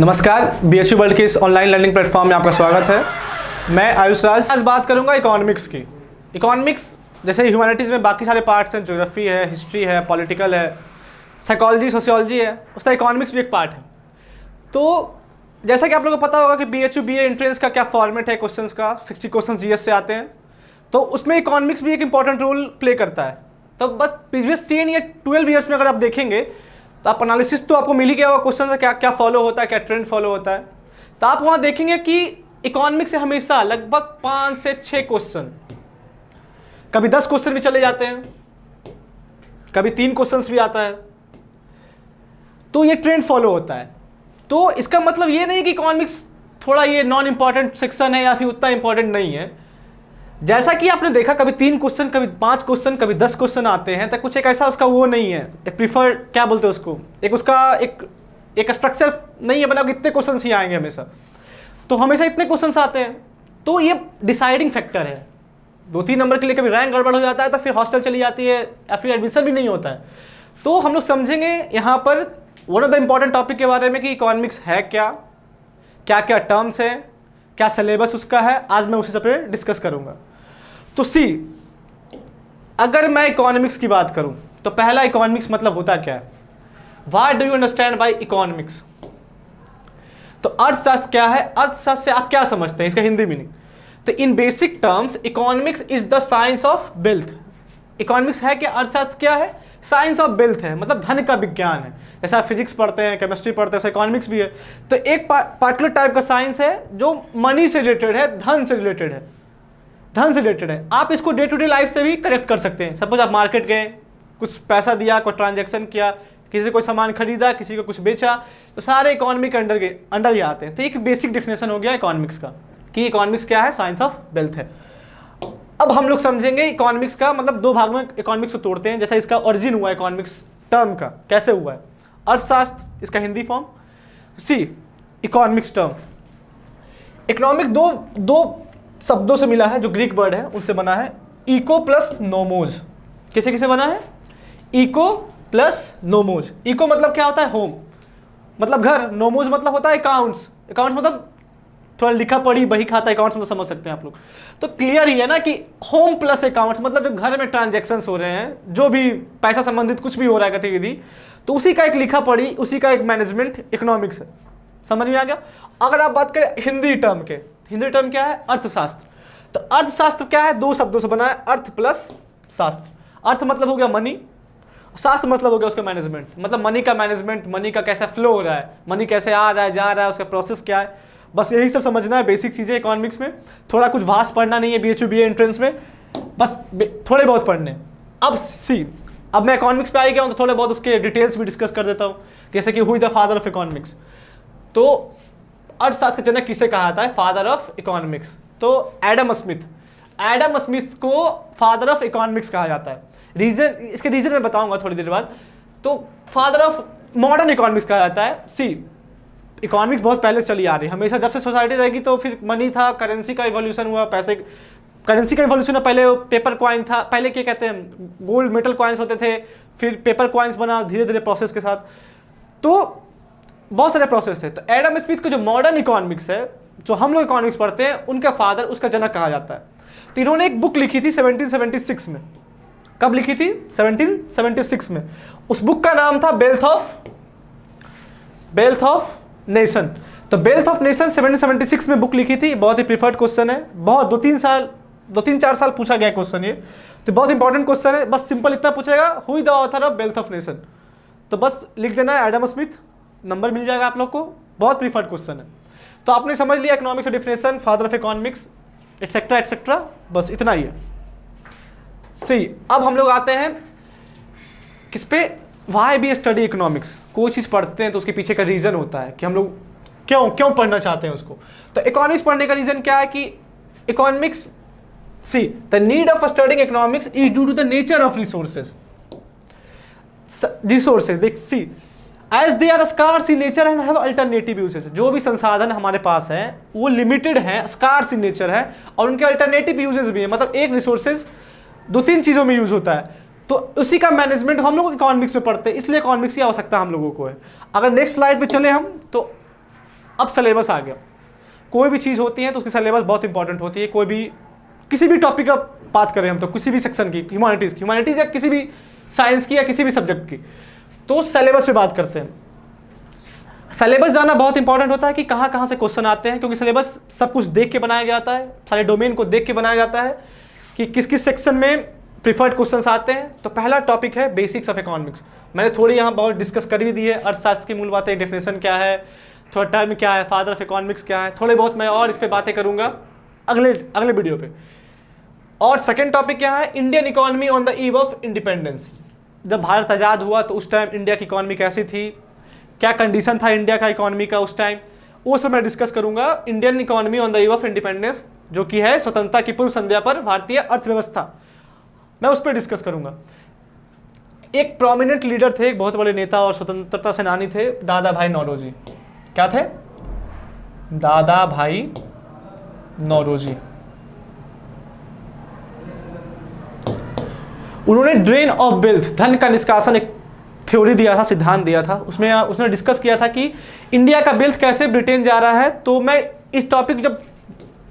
नमस्कार, BHU world के इस ऑनलाइन लर्निंग प्लेटफॉर्म में आपका स्वागत है। मैं आयुष राज आज बात करूंगा इकोनॉमिक्स की। इकोनॉमिक्स जैसे ह्यूमैनिटीज़ में बाकी सारे पार्ट्स हैं, ज्योग्राफी है, हिस्ट्री है, पॉलिटिकल है, साइकोलॉजी, सोशियोलॉजी है, उसका इकोनॉमिक्स भी एक पार्ट है। तो जैसा कि आप लोगों को पता होगा कि BHU BA एंट्रेंस का क्या फॉर्मेट है क्वेश्चंस का, 60 क्वेश्चन GS से आते हैं, तो उसमें इकोनॉमिक्स भी एक इंपॉर्टेंट रोल प्ले करता है। तो बस प्रीवियस 10 या 12 ईयर्स में अगर आप देखेंगे तो आप एनालिसिस तो आपको मिल ही गया होगा क्वेश्चन से क्या क्या फॉलो होता है, क्या ट्रेंड फॉलो होता है। तो आप वहाँ देखेंगे कि इकोनॉमिक्स से हमेशा लगभग 5 से 6 क्वेश्चन, कभी 10 क्वेश्चन भी चले जाते हैं, कभी 3 क्वेश्चन भी आता है, तो ये ट्रेंड फॉलो होता है। तो इसका मतलब ये नहीं कि इकोनॉमिक्स थोड़ा ये नॉन इंपॉर्टेंट सेक्शन है या फिर उतना इंपॉर्टेंट नहीं है। जैसा कि आपने देखा कभी 3 क्वेश्चन, कभी 5 क्वेश्चन, कभी 10 क्वेश्चन आते हैं, तो कुछ एक ऐसा उसका वो नहीं है, एक प्रीफर क्या बोलते हैं उसको, एक उसका एक स्ट्रक्चर नहीं है बना कि इतने क्वेश्चन ही आएंगे हमेशा, तो हमेशा इतने क्वेश्चन आते हैं। तो ये डिसाइडिंग फैक्टर है। 2-3 नंबर के लिए कभी रैंक गड़बड़ हो जाता है तो फिर हॉस्टल चली जाती है या फिर एडमिशन भी नहीं होता है। तो हम लोग समझेंगे यहाँ पर one of the important topic के बारे में कि इकोनॉमिक्स है क्या, क्या क्या टर्म्स है, क्या सिलेबस उसका है, आज मैं उसी सब पे डिस्कस करूंगा। तो अगर मैं इकोनॉमिक्स की बात करूं तो पहला इकोनॉमिक्स मतलब होता क्या है, what do you understand by economics. तो अर्थशास्त्र क्या है, अर्थशास्त्र से आप क्या समझते हैं, इसका हिंदी मीनिंग। तो in basic terms economics is the science of wealth. Economics है क्या, अर्थशास्त्र क्या है, साइंस ऑफ वेल्थ है, मतलब धन का विज्ञान है। जैसे आप फिजिक्स पढ़ते हैं, केमिस्ट्री पढ़ते हैं, इकोनॉमिक्स भी है। तो एक पार्टिकुलर टाइप का साइंस है जो मनी से रिलेटेड है, धन से रिलेटेड है, धन से रिलेटेड है। आप इसको डे टू डे लाइफ से भी कनेक्ट कर सकते हैं। सपोज आप मार्केट गए, कुछ पैसा दिया, कोई ट्रांजैक्शन किया, किसी से कोई सामान खरीदा, किसी को कुछ बेचा, तो सारे इकोनॉमी के अंडर ही आते हैं। तो एक बेसिक डिफिनेशन हो गया इकोनॉमिक्स का कि इकोनॉमिक्स क्या है, साइंस ऑफ वेल्थ है। अब हम लोग समझेंगे इकोनॉमिक्स का मतलब 2 भाग में इकोनॉमिक्स को तोड़ते हैं। जैसा इसका ओरिजिन हुआ इकोनॉमिक्स टर्म का, कैसे हुआ है, अर्थशास्त्र इसका Hindi form, economics term. Economics दो शब्दों से मिला है, जो ग्रीक वर्ड है उनसे बना है, इको प्लस नोमोज। किसे किसे बना है, इको प्लस नोमोज। इको मतलब क्या होता है, होम मतलब घर, नोमोज मतलब होता है अकाउंट्स। अकाउंट्स मतलब थोड़ा लिखा पढ़ी बही खाता, अकाउंट्स मतलब समझ सकते हैं आप लोग। तो क्लियर ही है ना कि होम प्लस अकाउंट्स मतलब जो घर में ट्रांजेक्शन्स हो रहे हैं, जो भी पैसा संबंधित कुछ भी हो रहा है गतिविधि, तो उसी का एक लिखा पढ़ी, उसी का एक मैनेजमेंट इकोनॉमिक्स है। समझ में आ गया। अगर आप बात करें हिंदी टर्म के, हिंदी टर्म क्या है, अर्थशास्त्र। तो अर्थशास्त्र क्या है, 2 शब्दों से बना है, अर्थ प्लस शास्त्र। अर्थ मतलब हो गया मनी, शास्त्र मतलब हो गया उसका मैनेजमेंट, मतलब मनी का मैनेजमेंट, मनी का कैसा फ्लो हो रहा है, मनी कैसे आ रहा है, जा रहा है, उसका प्रोसेस क्या है। बस यही सब समझना है, बेसिक चीज़ें इकोनॉमिक्स में। थोड़ा कुछ वास्ट पढ़ना नहीं है BHU BA एंट्रेंस में, बस थोड़े बहुत पढ़ने। अब मैं इकोनॉमिक्स पे आ गया हूँ तो थोड़े बहुत उसके डिटेल्स भी डिस्कस कर देता हूँ। जैसे कि who is the father of economics. तो अर्थशास्त्र का जनक किसे कहा जाता है, फादर ऑफ इकोनॉमिक्स। तो एडम स्मिथ को फादर ऑफ इकोनॉमिक्स कहा जाता है। रीजन, इसके रीजन मैं बताऊंगा थोड़ी देर बाद। तो फादर ऑफ मॉडर्न इकोनॉमिक्स कहा जाता है। इकोनॉमिक्स बहुत पहले से चली आ रही है, हमेशा जब से सोसाइटी रहेगी। तो फिर मनी था, करेंसी का इवोल्यूशन हुआ, करेंसी का इवोल्यूशन है। पहले पेपर कॉइन था, पहले क्या कहते हैं, गोल्ड मेटल कॉइन्स होते थे, फिर पेपर कॉइन्स बना धीरे धीरे प्रोसेस के साथ। तो बहुत सारे प्रोसेस थे। तो एडम स्मिथ का जो मॉडर्न इकोनॉमिक्स है, जो हम लोग इकोनॉमिक्स पढ़ते हैं, उनका फादर, उसका जनक कहा जाता है। तो इन्होंने एक बुक लिखी थी 1776 में। कब लिखी थी, 1776 में। उस बुक का नाम था वेल्थ ऑफ नेशन। तो वेल्थ ऑफ नेशन 1776 में बुक लिखी थी। बहुत ही प्रीफर्ड क्वेश्चन है, बहुत 2-3-4 साल पूछा गया क्वेश्चन ये। तो बहुत इंपॉर्टेंट क्वेश्चन है। बस सिंपल इतना पूछेगा, who is the author of wealth of nation. तो बस लिख देना है एडम स्मिथ, नंबर मिल जाएगा आप लोग को। बहुत प्रीफर्ड क्वेश्चन है। तो आपने समझ लिया इकोनॉमिक्स का definition, father of economics, etcetera etcetera, बस इतना ही है। अब हम लोग आते हैं किस पे, व्हाई वी स्टडी इकोनॉमिक्स। कोई चीज़ पढ़ते हैं तो उसके पीछे का रीज़न होता है कि हम लोग क्यों पढ़ना चाहते हैं उसको। तो इकोनॉमिक्स पढ़ने का रीज़न क्या है कि economics, the need of studying economics is due to the nature of resources. As they are scarce in nature and have alternative uses. जो भी संसाधन हमारे पास है वो लिमिटेड है, स्कार्स इन नेचर है, और उनके अल्टरनेटिव यूजेस भी है। मतलब एक रिसोर्सेज 2-3 चीज़ों में यूज होता है। तो उसी का मैनेजमेंट हम लोग इकोनॉमिक्स में पढ़ते हैं, इसलिए इकोनॉमिक्स की आवश्यकता हम लोगों को है। अगर नेक्स्ट स्लाइड पे चले हम, तो अब सिलेबस आ गया। कोई भी चीज़ होती है तो उसकी सिलेबस बहुत इंपॉर्टेंट होती है। कोई भी किसी भी टॉपिक का बात करें हम, तो किसी भी सेक्शन की, ह्यूमैनिटीज़ या किसी भी साइंस की या किसी भी सब्जेक्ट की, तो सिलेबस पे बात करते हैं। सिलेबस जानना बहुत इंपॉर्टेंट होता है कि कहाँ कहाँ से क्वेश्चन आते हैं, क्योंकि सिलेबस सब कुछ देख के बनाया जाता है, सारे डोमेन को देख के बनाया जाता है कि किस किस सेक्शन में प्रिफर्ड क्वेश्चंस आते हैं। तो पहला टॉपिक है बेसिक्स ऑफ इकोनॉमिक्स। मैंने थोड़ी यहाँ बहुत डिस्कस कर भी दी है, अर्थशास्त्र की मूल बातें, डेफिनेशन क्या है, थोड़ा टर्म क्या है, फादर ऑफ इकोनॉमिक्स क्या है, थोड़े बहुत मैं और इस पर बातें करूँगा अगले वीडियो पे। और सेकेंड टॉपिक क्या है, Indian economy on the eve of independence. जब भारत आज़ाद हुआ तो उस टाइम इंडिया की इकोनॉमी कैसी थी, क्या कंडीशन था इंडिया का इकोनॉमी का उस टाइम, वो सब मैं डिस्कस करूंगा। Indian economy on the eve of independence, जो कि है स्वतंत्रता की पूर्व संध्या पर भारतीय अर्थव्यवस्था, मैं उस पर डिस्कस करूंगा। एक प्रोमिनेंट लीडर थे, एक बहुत बड़े नेता और स्वतंत्रता सेनानी थे, दादा भाई नौरोजी। क्या थे? दादा भाई नौरोजी। उन्होंने ड्रेन ऑफ वेल्थ, धन का निष्कासन, एक थ्योरी दिया था, सिद्धांत दिया था। उसमें उसने डिस्कस किया था कि इंडिया का वेल्थ कैसे ब्रिटेन जा रहा है। तो मैं इस टॉपिक जब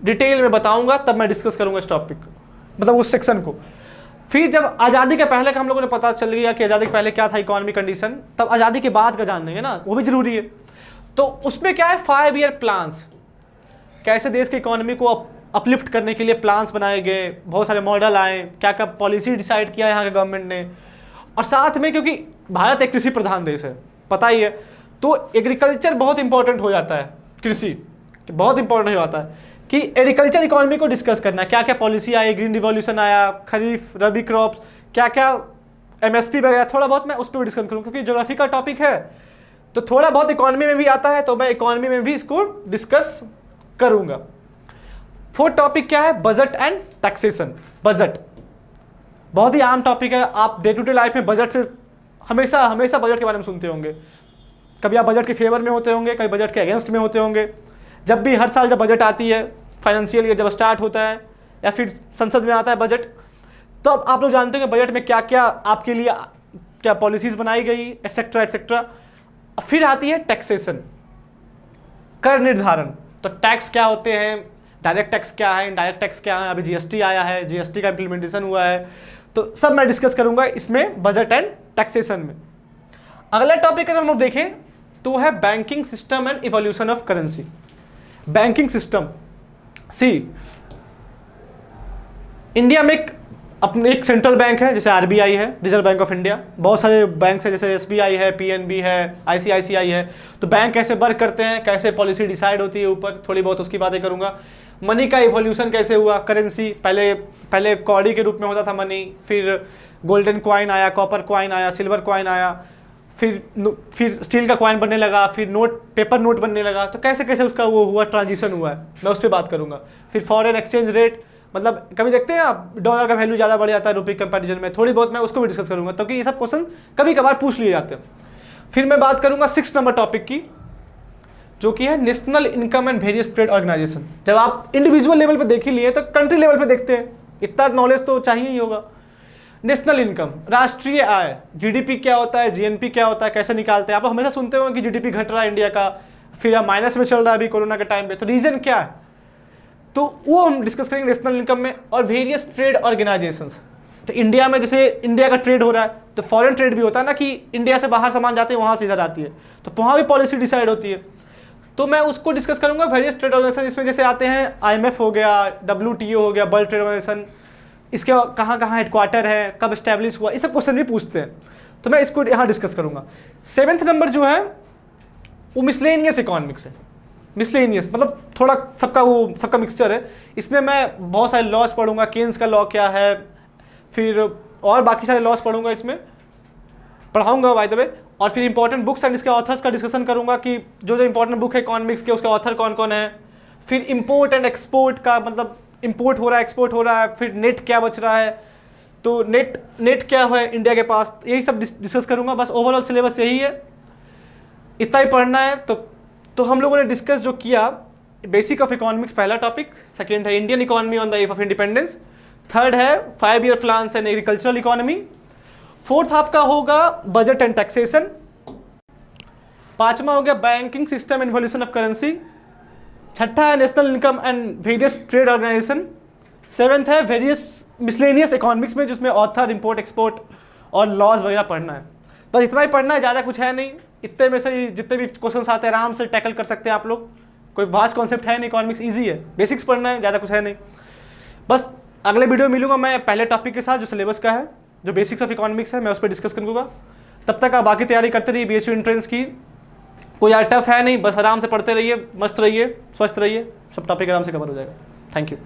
डिटेल में बताऊंगा तब मैं डिस्कस करूंगा इस टॉपिक, मतलब उस सेक्शन को। फिर जब आज़ादी के पहले का हम लोगों ने पता चल गया कि आज़ादी के पहले क्या था इकोनॉमी कंडीशन, तब आज़ादी के बाद का जान लेंगे ना, वो भी जरूरी है। तो उसमें क्या है, 5 ईयर प्लान्स, कैसे देश की इकोनॉमी को अपलिफ्ट करने के लिए प्लान्स बनाए गए, बहुत सारे मॉडल आए, क्या क्या पॉलिसी डिसाइड किया यहाँ के गवर्नमेंट ने। और साथ में क्योंकि भारत एक कृषि प्रधान देश है, पता ही है, तो एग्रीकल्चर बहुत इंपॉर्टेंट हो जाता है, कृषि बहुत इंपॉर्टेंट हो जाता है कि एग्रीकल्चर इकोनॉमी को डिस्कस करना है, क्या क्या पॉलिसी आई, ग्रीन रिवॉल्यूशन आया, खरीफ रबी क्रॉप्स, क्या क्या एमएसपी वगैरह, थोड़ा बहुत मैं उस पर भी डिस्कस करूँ, क्योंकि ज्योग्राफी का टॉपिक है तो थोड़ा बहुत इकोनॉमी में भी आता है, तो मैं इकोनॉमी में भी इसको डिस्कस करूँगा। फोर्थ टॉपिक क्या है, बजट एंड टैक्सेशन। बजट बहुत ही आम टॉपिक है, आप डे टू डे लाइफ में बजट से हमेशा बजट के बारे में सुनते होंगे। कभी आप बजट के फेवर में होते होंगे, कभी बजट के अगेंस्ट में होते होंगे। जब भी हर साल जब बजट आती है, फाइनेंशियल ईयर जब स्टार्ट होता है या फिर संसद में आता है बजट, तो अब आप लोग जानते हैं कि बजट में क्या क्या आपके लिए क्या पॉलिसीज़ बनाई गई, एटसेट्रा एटसेट्रा। फिर आती है टैक्सेशन, कर निर्धारण। तो टैक्स क्या होते हैं, डायरेक्ट टैक्स क्या है, इनडायरेक्ट टैक्स क्या है, अभी जीएसटी आया है, जीएसटी का इम्प्लीमेंटेशन हुआ है, तो सब मैं डिस्कस करूंगा इसमें बजट एंड टैक्सेशन में। अगला टॉपिक अगर हम लोग देखें तो है banking system and evolution of currency. Banking system, see India में एक सेंट्रल बैंक है जैसे आरबीआई है, रिजर्व बैंक ऑफ इंडिया। बहुत सारे बैंक है जैसे एसबीआई है, पीएनबी है, आईसीआईसीआई है। तो बैंक कैसे वर्क करते हैं, कैसे पॉलिसी डिसाइड होती है ऊपर, थोड़ी बहुत उसकी बातें करूंगा। मनी का इवोल्यूशन कैसे हुआ, करेंसी पहले कौड़ी के रूप में होता था मनी, फिर गोल्डन कॉइन आया, कॉपर कॉइन आया, सिल्वर कॉइन आया, फिर स्टील का कॉइन बनने लगा, फिर पेपर नोट बनने लगा। तो कैसे कैसे उसका वो हुआ, ट्रांजिशन हुआ है, मैं उस पर बात करूंगा। फिर फॉरेन एक्सचेंज रेट, मतलब कभी देखते हैं आप डॉलर का वैल्यू ज़्यादा बढ़ जाता है रुपये कंपैरिजन में, थोड़ी बहुत मैं उसको भी डिस्कस करूंगा, क्योंकि ये सब क्वेश्चन कभी कभार पूछ लिए जाते हैं। फिर मैं बात करूंगा 6 नंबर टॉपिक की, जो कि है national income and various trade organisation. जब आप इंडिविजुअल लेवल पे देख ही लिए तो कंट्री लेवल पे देखते हैं, इतना नॉलेज तो चाहिए ही होगा। नेशनल इनकम, राष्ट्रीय आय, जीडीपी क्या होता है, जीएनपी क्या होता है, कैसे निकालते हैं। आप हमेशा सुनते हो कि जीडीपी घट रहा है इंडिया का, फिर माइनस में चल रहा है अभी कोरोना के टाइम पे, तो रीजन क्या है, तो वो हम डिस्कस करेंगे नेशनल इनकम में। और वेरियस ट्रेड ऑर्गेनाइजेशंस, तो इंडिया में जैसे इंडिया का ट्रेड हो रहा है तो फॉरेन ट्रेड भी होता है ना, कि इंडिया से बाहर सामान जाते हैं वहाँ से इधर आती है, तो वहाँ भी पॉलिसी डिसाइड होती है, तो मैं उसको डिस्कस करूंगा। वेरियस ट्रेड ऑर्गेनाइजेशन, इसमें जैसे आते हैं आईएमएफ हो गया, डब्ल्यूटीओ हो गया, वर्ल्ड ट्रेड ऑर्गेनाइजेशन, इसके कहाँ कहाँ हेडक्वार्टर है, कब स्टैब्लिश हुआ, ये सब क्वेश्चन भी पूछते हैं, तो मैं इसको यहाँ डिस्कस करूंगा। 7th नंबर जो है वो मिसलेनियस इकोनॉमिक्स है। मिसलेनियस मतलब थोड़ा सबका मिक्सचर है। इसमें मैं बहुत सारे लॉज पढ़ूंगा, केन्स का लॉ क्या है, फिर और बाकी सारे लॉज पढ़ूंगा, इसमें पढ़ाऊंगा बाय द वे। और फिर इंपॉर्टेंट बुक्स एंड इसके ऑथर्स का डिस्कशन करूंगा कि जो इंपॉर्टेंट बुक है इकोनॉमिक्स के, उसके ऑथर कौन कौन है। फिर इंपोर्ट एंड एक्सपोर्ट का, मतलब इंपोर्ट हो रहा है, एक्सपोर्ट हो रहा है, फिर नेट क्या बच रहा है, तो नेट क्या है इंडिया के पास, यही सब डिस्कस करूंगा। बस ओवरऑल सिलेबस यही है, इतना ही पढ़ना है। तो हम लोगों ने डिस्कस जो किया, बेसिक ऑफ इकोनॉमिक्स पहला टॉपिक, सेकेंड है Indian economy on the eve of independence, third है 5 year plans and agricultural economy, fourth आपका होगा बजट एंड टैक्सेशन, 5वां हो गया banking system involution of currency. 6ठा है national income and various trade organisation. 7th है वेरियस मिसलेनियस इकोनॉमिक्स में, जिसमें ऑथर, इंपोर्ट, एक्सपोर्ट और लॉज वगैरह पढ़ना है। बस इतना ही पढ़ना है, ज़्यादा कुछ है नहीं। इतने में से जितने भी क्वेश्चन आते हैं आराम से टैकल कर सकते हैं आप लोग। कोई वास्ट कॉन्सेप्ट है नहीं, इकोनॉमिक्स ईजी है, बेसिक्स पढ़ना है, ज़्यादा कुछ है नहीं। बस अगले वीडियो मिलूंगा मैं पहले टॉपिक के साथ जो सिलेबस का है, जो बेसिक्स ऑफ इकोनॉमिक्स है, मैं उस पर डिस्कस करूँगा। तब तक आप बाकी तैयारी करते रहिए BHU एंट्रेंस की। कोई यार टफ है नहीं, बस आराम से पढ़ते रहिए, मस्त रहिए, स्वस्थ रहिए, सब टॉपिक आराम से कवर हो जाएगा। Thank you.